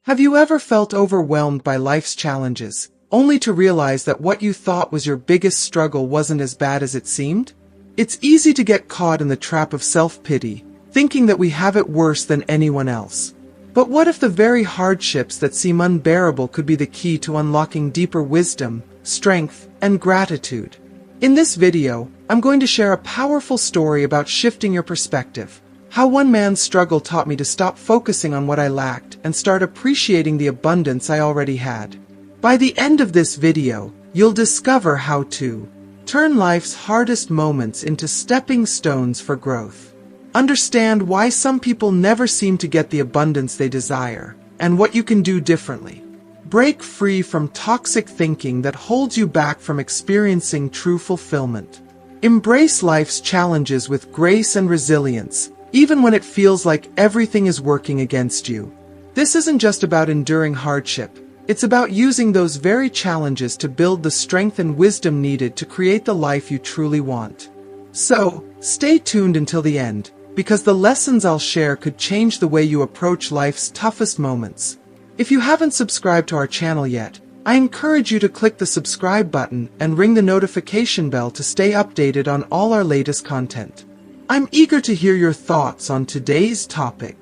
Have you ever felt overwhelmed by life's challenges, only to realize that what you thought was your biggest struggle wasn't as bad as it seemed? It's easy to get caught in the trap of self-pity, thinking that we have it worse than anyone else. But what if the very hardships that seem unbearable could be the key to unlocking deeper wisdom, strength, and gratitude? In this video, I'm going to share a powerful story about shifting your perspective. How one man's struggle taught me to stop focusing on what I lacked and start appreciating the abundance I already had. By the end of this video, you'll discover how to turn life's hardest moments into stepping stones for growth. Understand why some people never seem to get the abundance they desire, and what you can do differently. Break free from toxic thinking that holds you back from experiencing true fulfillment. Embrace life's challenges with grace and resilience, even when it feels like everything is working against you. This isn't just about enduring hardship. It's about using those very challenges to build the strength and wisdom needed to create the life you truly want. So, stay tuned until the end, because the lessons I'll share could change the way you approach life's toughest moments. If you haven't subscribed to our channel yet, I encourage you to click the subscribe button and ring the notification bell to stay updated on all our latest content. I'm eager to hear your thoughts on today's topic.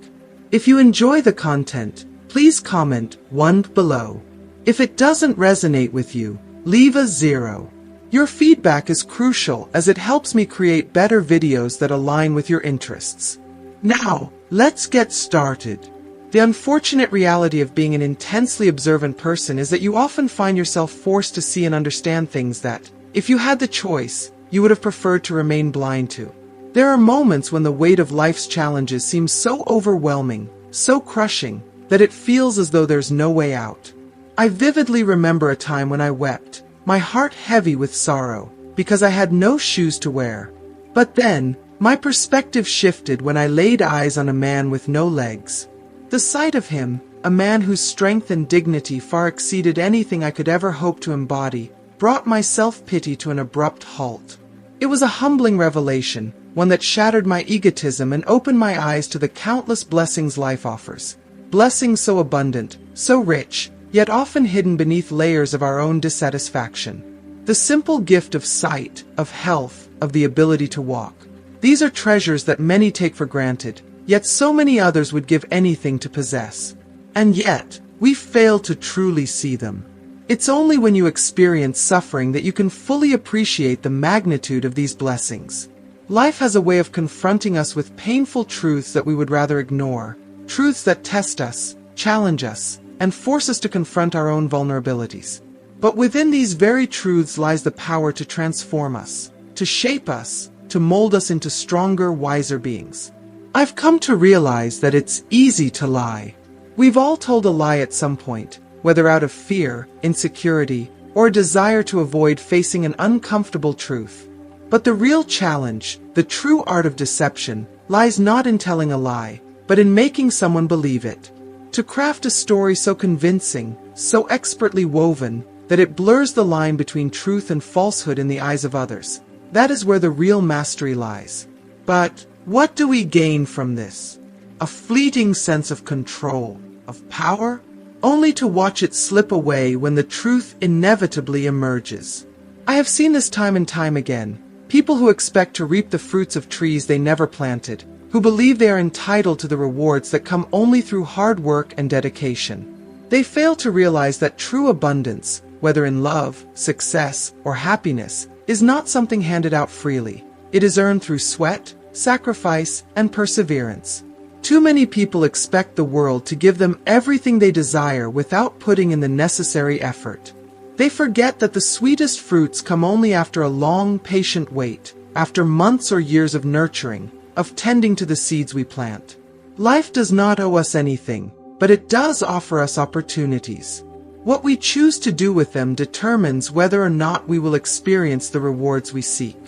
If you enjoy the content, please comment 1 below. If it doesn't resonate with you, leave a 0. Your feedback is crucial as it helps me create better videos that align with your interests. Now, let's get started. The unfortunate reality of being an intensely observant person is that you often find yourself forced to see and understand things that, if you had the choice, you would have preferred to remain blind to. There are moments when the weight of life's challenges seems so overwhelming, so crushing, that it feels as though there's no way out. I vividly remember a time when I wept, my heart heavy with sorrow, because I had no shoes to wear. But then, my perspective shifted when I laid eyes on a man with no legs. The sight of him, a man whose strength and dignity far exceeded anything I could ever hope to embody, brought my self-pity to an abrupt halt. It was a humbling revelation, one that shattered my egotism and opened my eyes to the countless blessings life offers. Blessings so abundant, so rich, yet often hidden beneath layers of our own dissatisfaction. The simple gift of sight, of health, of the ability to walk. These are treasures that many take for granted, yet so many others would give anything to possess. And yet, we fail to truly see them. It's only when you experience suffering that you can fully appreciate the magnitude of these blessings. Life has a way of confronting us with painful truths that we would rather ignore, truths that test us, challenge us, and force us to confront our own vulnerabilities. But within these very truths lies the power to transform us, to shape us, to mold us into stronger, wiser beings. I've come to realize that it's easy to lie. We've all told a lie at some point, whether out of fear, insecurity, or a desire to avoid facing an uncomfortable truth. But the real challenge, the true art of deception, lies not in telling a lie, but in making someone believe it. To craft a story so convincing, so expertly woven, that it blurs the line between truth and falsehood in the eyes of others. That is where the real mastery lies. But what do we gain from this? A fleeting sense of control, of power, only to watch it slip away when the truth inevitably emerges. I have seen this time and time again. People who expect to reap the fruits of trees they never planted, who believe they are entitled to the rewards that come only through hard work and dedication. They fail to realize that true abundance, whether in love, success, or happiness, is not something handed out freely. It is earned through sweat, sacrifice, and perseverance. Too many people expect the world to give them everything they desire without putting in the necessary effort. They forget that the sweetest fruits come only after a long, patient wait, after months or years of nurturing, of tending to the seeds we plant. Life does not owe us anything, but it does offer us opportunities. What we choose to do with them determines whether or not we will experience the rewards we seek.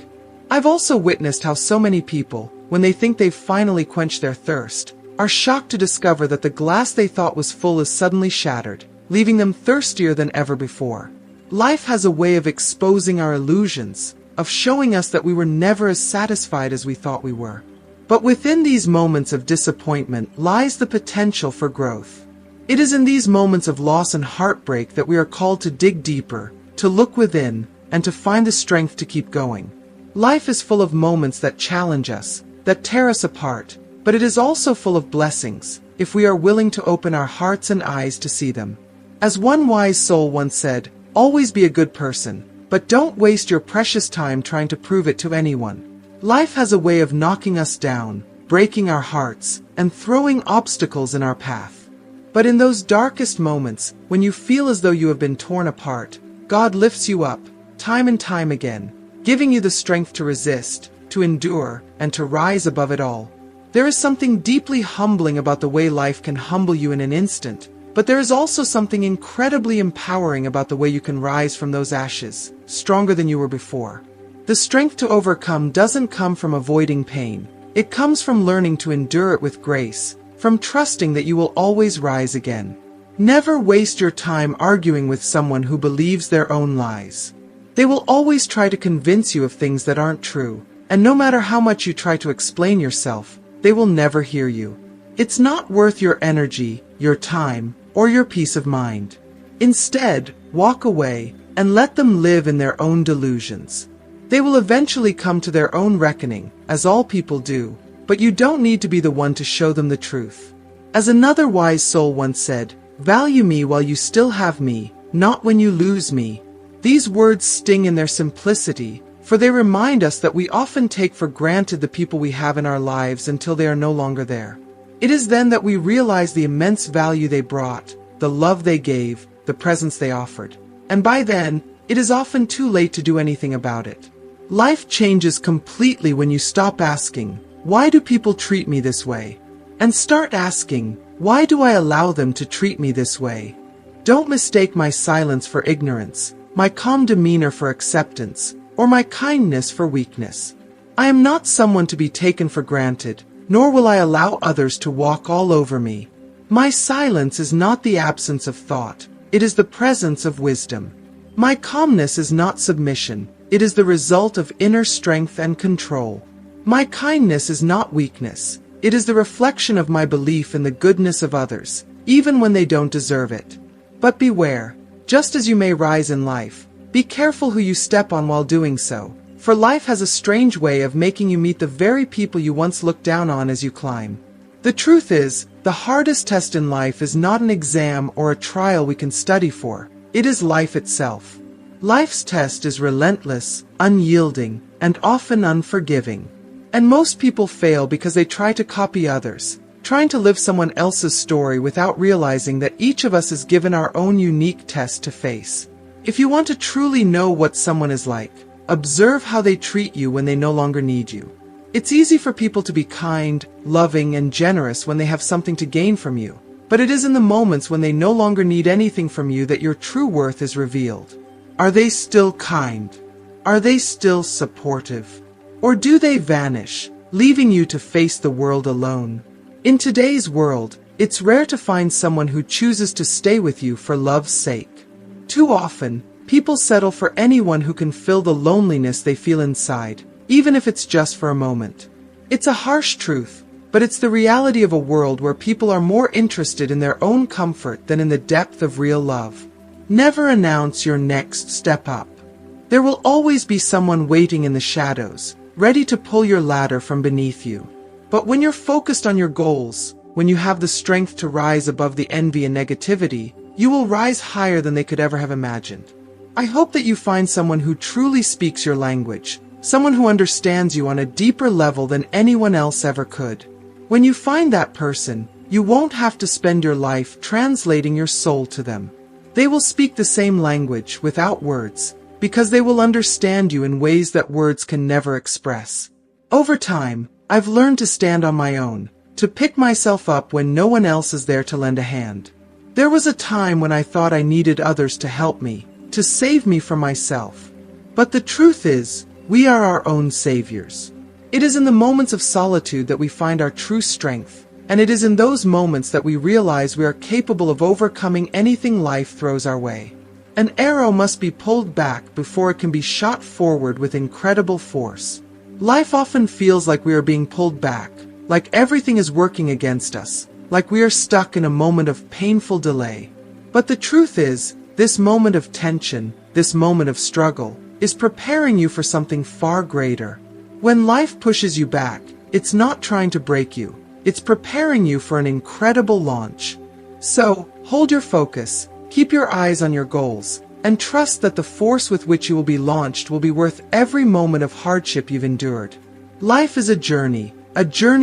I've also witnessed how so many people, when they think they've finally quenched their thirst, are shocked to discover that the glass they thought was full is suddenly shattered, leaving them thirstier than ever before. Life has a way of exposing our illusions, of showing us that we were never as satisfied as we thought we were. But within these moments of disappointment lies the potential for growth. It is in these moments of loss and heartbreak that we are called to dig deeper, to look within, and to find the strength to keep going. Life is full of moments that challenge us, that tear us apart, but it is also full of blessings, if we are willing to open our hearts and eyes to see them. As one wise soul once said, always be a good person, but don't waste your precious time trying to prove it to anyone. Life has a way of knocking us down, breaking our hearts, and throwing obstacles in our path. But in those darkest moments, when you feel as though you have been torn apart, God lifts you up, time and time again, giving you the strength to resist, to endure, and to rise above it all. There is something deeply humbling about the way life can humble you in an instant, but there is also something incredibly empowering about the way you can rise from those ashes, stronger than you were before. The strength to overcome doesn't come from avoiding pain. It comes from learning to endure it with grace, from trusting that you will always rise again. Never waste your time arguing with someone who believes their own lies. They will always try to convince you of things that aren't true, and no matter how much you try to explain yourself, they will never hear you. It's not worth your energy, your time, or your peace of mind. Instead, walk away and let them live in their own delusions. They will eventually come to their own reckoning, as all people do, but you don't need to be the one to show them the truth. As another wise soul once said, value me while you still have me, not when you lose me. These words sting in their simplicity, for they remind us that we often take for granted the people we have in our lives until they are no longer there. It is then that we realize the immense value they brought, the love they gave, the presence they offered. And by then, it is often too late to do anything about it. Life changes completely when you stop asking, why do people treat me this way? And start asking, why do I allow them to treat me this way? Don't mistake my silence for ignorance, my calm demeanor for acceptance, or my kindness for weakness. I am not someone to be taken for granted, nor will I allow others to walk all over me. My silence is not the absence of thought, it is the presence of wisdom. My calmness is not submission, it is the result of inner strength and control. My kindness is not weakness, it is the reflection of my belief in the goodness of others, even when they don't deserve it. But beware, just as you may rise in life, be careful who you step on while doing so, for life has a strange way of making you meet the very people you once looked down on as you climb. The truth is, the hardest test in life is not an exam or a trial we can study for, it is life itself. Life's test is relentless, unyielding, and often unforgiving. And most people fail because they try to copy others, trying to live someone else's story without realizing that each of us is given our own unique test to face. If you want to truly know what someone is like, observe how they treat you when they no longer need you. It's easy for people to be kind, loving, and generous when they have something to gain from you, but it is in the moments when they no longer need anything from you that your true worth is revealed. Are they still kind? Are they still supportive? Or do they vanish, leaving you to face the world alone? In today's world, it's rare to find someone who chooses to stay with you for love's sake. Too often, people settle for anyone who can fill the loneliness they feel inside, even if it's just for a moment. It's a harsh truth, but it's the reality of a world where people are more interested in their own comfort than in the depth of real love. Never announce your next step up. There will always be someone waiting in the shadows, ready to pull your ladder from beneath you. But when you're focused on your goals, when you have the strength to rise above the envy and negativity, you will rise higher than they could ever have imagined. I hope that you find someone who truly speaks your language, someone who understands you on a deeper level than anyone else ever could. When you find that person, you won't have to spend your life translating your soul to them. They will speak the same language without words, because they will understand you in ways that words can never express. Over time, I've learned to stand on my own, to pick myself up when no one else is there to lend a hand. There was a time when I thought I needed others to help me, to save me from myself. But the truth is, we are our own saviors. It is in the moments of solitude that we find our true strength, and it is in those moments that we realize we are capable of overcoming anything life throws our way. An arrow must be pulled back before it can be shot forward with incredible force. Life often feels like we are being pulled back, like everything is working against us. like we are stuck in a moment of painful delay. But the truth is, this moment of tension, this moment of struggle, is preparing you for something far greater. When life pushes you back, it's not trying to break you. It's preparing you for an incredible launch. So, hold your focus, keep your eyes on your goals, and trust that the force with which you will be launched will be worth every moment of hardship you've endured. Life is a journey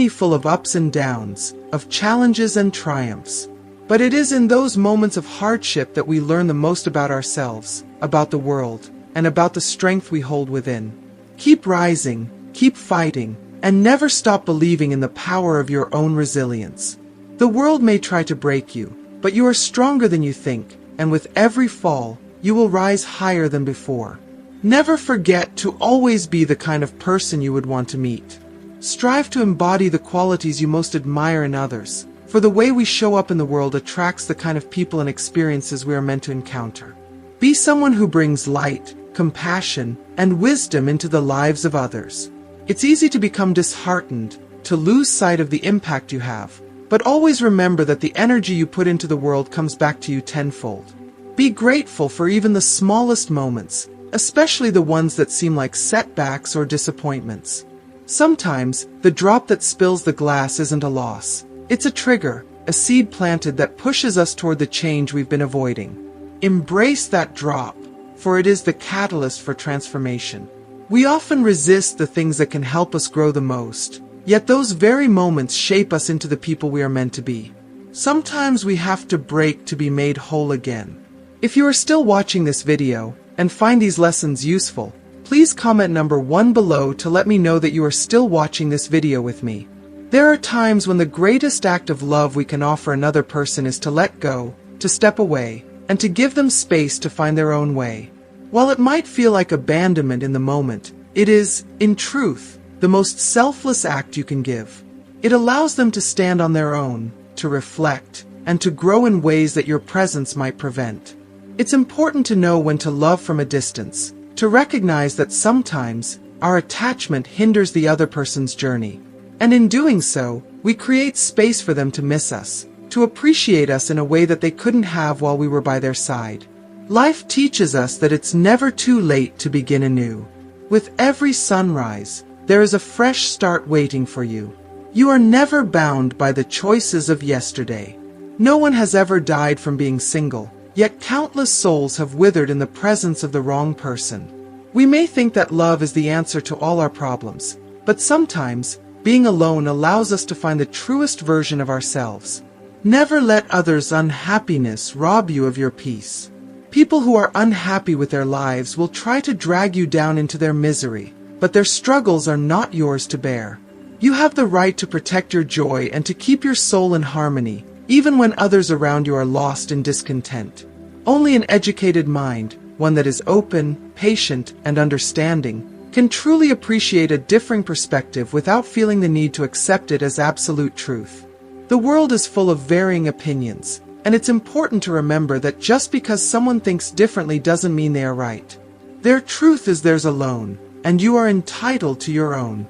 full of ups and downs, of challenges and triumphs. But it is in those moments of hardship that we learn the most about ourselves, about the world, and about the strength we hold within. Keep rising, keep fighting, and never stop believing in the power of your own resilience. The world may try to break you, but you are stronger than you think, and with every fall, you will rise higher than before. Never forget to always be the kind of person you would want to meet. Strive to embody the qualities you most admire in others, for the way we show up in the world attracts the kind of people and experiences we are meant to encounter. Be someone who brings light, compassion, and wisdom into the lives of others. It's easy to become disheartened, to lose sight of the impact you have, but always remember that the energy you put into the world comes back to you tenfold. Be grateful for even the smallest moments, especially the ones that seem like setbacks or disappointments. Sometimes, the drop that spills the glass isn't a loss. It's a trigger, a seed planted that pushes us toward the change we've been avoiding. Embrace that drop, for it is the catalyst for transformation. We often resist the things that can help us grow the most, yet those very moments shape us into the people we are meant to be. Sometimes we have to break to be made whole again. If you are still watching this video, and find these lessons useful, please comment number 1 below to let me know that you are still watching this video with me. There are times when the greatest act of love we can offer another person is to let go, to step away, and to give them space to find their own way. While it might feel like abandonment in the moment, it is, in truth, the most selfless act you can give. It allows them to stand on their own, to reflect, and to grow in ways that your presence might prevent. It's important to know when to love from a distance, to recognize that sometimes our attachment hinders the other person's journey. And in doing so, we create space for them to miss us, to appreciate us in a way that they couldn't have while we were by their side. Life teaches us that it's never too late to begin anew. With every sunrise, there is a fresh start waiting for you. You are never bound by the choices of yesterday. No one has ever died from being single, yet countless souls have withered in the presence of the wrong person. We may think that love is the answer to all our problems, but sometimes, being alone allows us to find the truest version of ourselves. Never let others' unhappiness rob you of your peace. People who are unhappy with their lives will try to drag you down into their misery, but their struggles are not yours to bear. You have the right to protect your joy and to keep your soul in harmony, even when others around you are lost in discontent. Only an educated mind, one that is open, patient, and understanding, can truly appreciate a differing perspective without feeling the need to accept it as absolute truth. The world is full of varying opinions, and it's important to remember that just because someone thinks differently doesn't mean they are right. Their truth is theirs alone, and you are entitled to your own.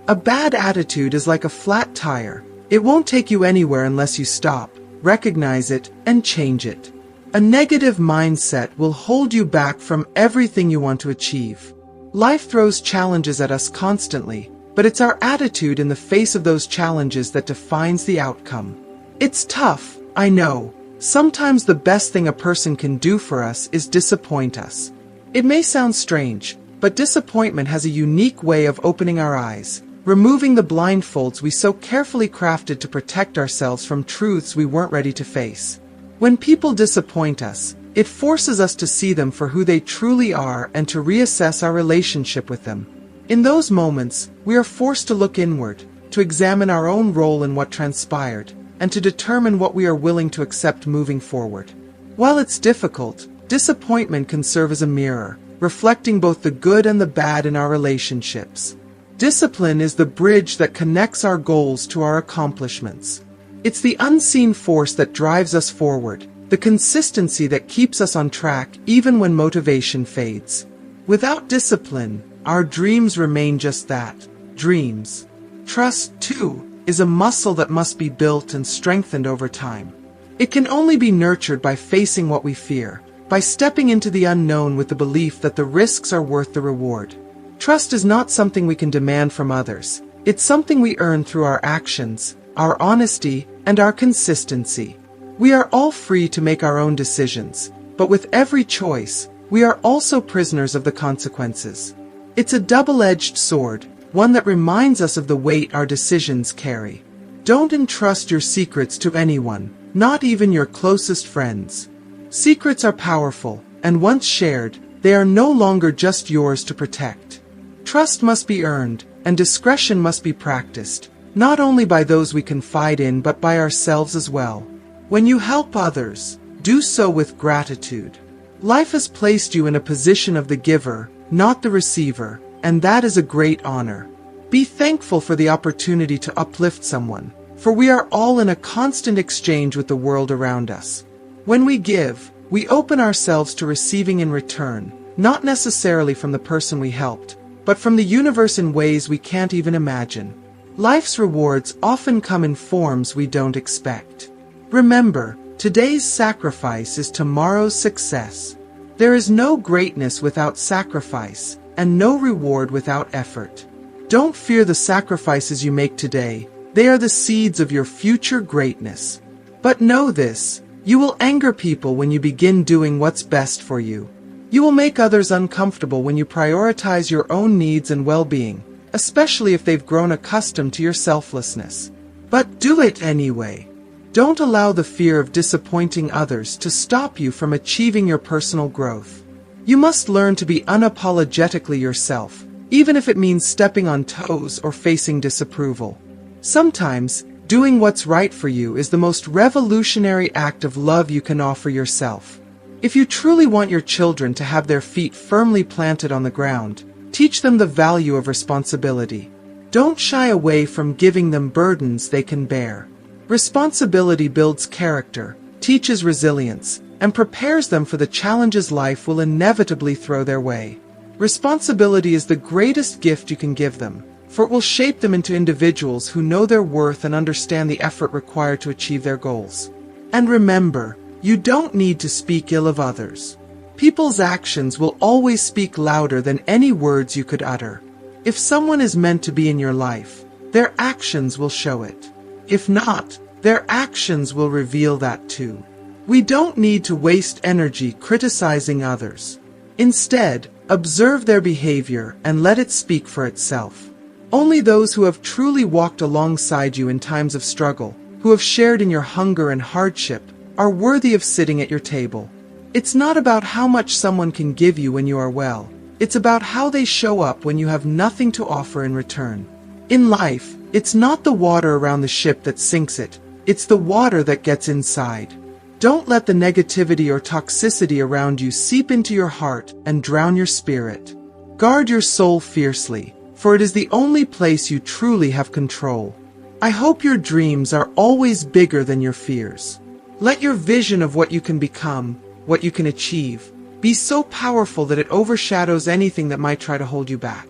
A bad attitude is like a flat tire. It won't take you anywhere unless you stop, recognize it, and change it. A negative mindset will hold you back from everything you want to achieve. Life throws challenges at us constantly, but it's our attitude in the face of those challenges that defines the outcome. It's tough, I know. Sometimes the best thing a person can do for us is disappoint us. It may sound strange, but disappointment has a unique way of opening our eyes, removing the blindfolds we so carefully crafted to protect ourselves from truths we weren't ready to face. When people disappoint us, it forces us to see them for who they truly are and to reassess our relationship with them. In those moments, we are forced to look inward, to examine our own role in what transpired, and to determine what we are willing to accept moving forward. While it's difficult, disappointment can serve as a mirror, reflecting both the good and the bad in our relationships. Discipline is the bridge that connects our goals to our accomplishments. It's the unseen force that drives us forward, the consistency that keeps us on track even when motivation fades. Without discipline, our dreams remain just that, dreams. Trust, too, is a muscle that must be built and strengthened over time. It can only be nurtured by facing what we fear, by stepping into the unknown with the belief that the risks are worth the reward. Trust is not something we can demand from others. It's something we earn through our actions, our honesty, and our consistency. We are all free to make our own decisions, but with every choice, we are also prisoners of the consequences. It's a double-edged sword, one that reminds us of the weight our decisions carry. Don't entrust your secrets to anyone, not even your closest friends. Secrets are powerful, and once shared, they are no longer just yours to protect. Trust must be earned, and discretion must be practiced, not only by those we confide in but by ourselves as well. When you help others, do so with gratitude. Life has placed you in a position of the giver, not the receiver, and that is a great honor. Be thankful for the opportunity to uplift someone, for we are all in a constant exchange with the world around us. When we give, we open ourselves to receiving in return, not necessarily from the person we helped, but from the universe in ways we can't even imagine. Life's rewards often come in forms we don't expect. Remember, today's sacrifice is tomorrow's success. There is no greatness without sacrifice, and no reward without effort. Don't fear the sacrifices you make today. They are the seeds of your future greatness. But know this, you will anger people when you begin doing what's best for you. You will make others uncomfortable when you prioritize your own needs and well-being, especially if they've grown accustomed to your selflessness. But do it anyway. Don't allow the fear of disappointing others to stop you from achieving your personal growth. You must learn to be unapologetically yourself, even if it means stepping on toes or facing disapproval. Sometimes, doing what's right for you is the most revolutionary act of love you can offer yourself. If you truly want your children to have their feet firmly planted on the ground, teach them the value of responsibility. Don't shy away from giving them burdens they can bear. Responsibility builds character, teaches resilience, and prepares them for the challenges life will inevitably throw their way. Responsibility is the greatest gift you can give them, for it will shape them into individuals who know their worth and understand the effort required to achieve their goals. And remember, you don't need to speak ill of others. People's actions will always speak louder than any words you could utter. If someone is meant to be in your life, their actions will show it. If not, their actions will reveal that too. We don't need to waste energy criticizing others. Instead, observe their behavior and let it speak for itself. Only those who have truly walked alongside you in times of struggle, who have shared in your hunger and hardship, are worthy of sitting at your table. It's not about how much someone can give you when you are well. It's about how they show up when you have nothing to offer in return. In life, it's not the water around the ship that sinks it. It's the water that gets inside. Don't let the negativity or toxicity around you seep into your heart and drown your spirit. Guard your soul fiercely, for it is the only place you truly have control. I hope your dreams are always bigger than your fears. Let your vision of what you can become, what you can achieve, be so powerful that it overshadows anything that might try to hold you back.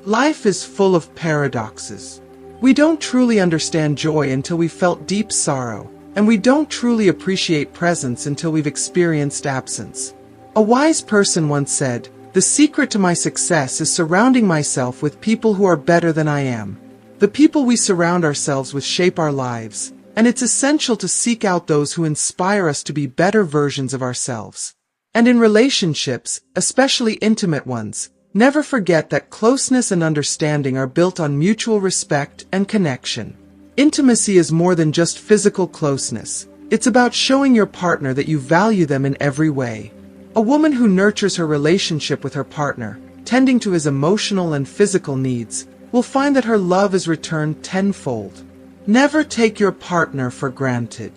Life is full of paradoxes. We don't truly understand joy until we've felt deep sorrow, and we don't truly appreciate presence until we've experienced absence. A wise person once said, "The secret to my success is surrounding myself with people who are better than I am." The people we surround ourselves with shape our lives, and it's essential to seek out those who inspire us to be better versions of ourselves. And in relationships, especially intimate ones, never forget that closeness and understanding are built on mutual respect and connection. Intimacy is more than just physical closeness. It's about showing your partner that you value them in every way. A woman who nurtures her relationship with her partner, tending to his emotional and physical needs, will find that her love is returned tenfold. Never take your partner for granted.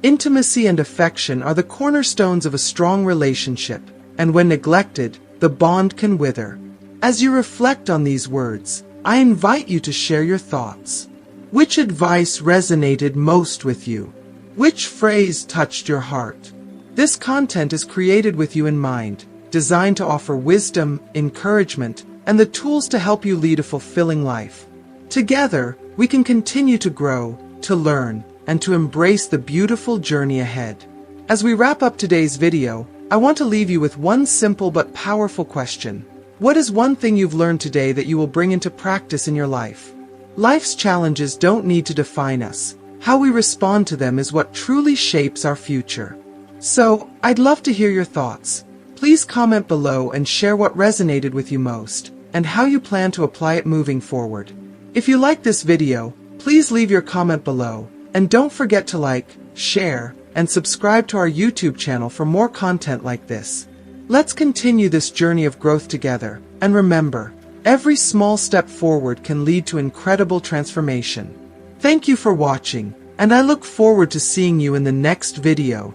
Intimacy and affection are the cornerstones of a strong relationship, and when neglected, the bond can wither. As you reflect on these words, I invite you to share your thoughts. Which advice resonated most with you? Which phrase touched your heart? This content is created with you in mind, designed to offer wisdom, encouragement, and the tools to help you lead a fulfilling life. Together, we can continue to grow, to learn, and to embrace the beautiful journey ahead. As we wrap up today's video, I want to leave you with one simple but powerful question. What is one thing you've learned today that you will bring into practice in your life? Life's challenges don't need to define us. How we respond to them is what truly shapes our future. So, I'd love to hear your thoughts. Please comment below and share what resonated with you most, and how you plan to apply it moving forward. If you like this video, please leave your comment below, and don't forget to like, share, and subscribe to our YouTube channel for more content like this. Let's continue this journey of growth together, and remember, every small step forward can lead to incredible transformation. Thank you for watching, and I look forward to seeing you in the next video.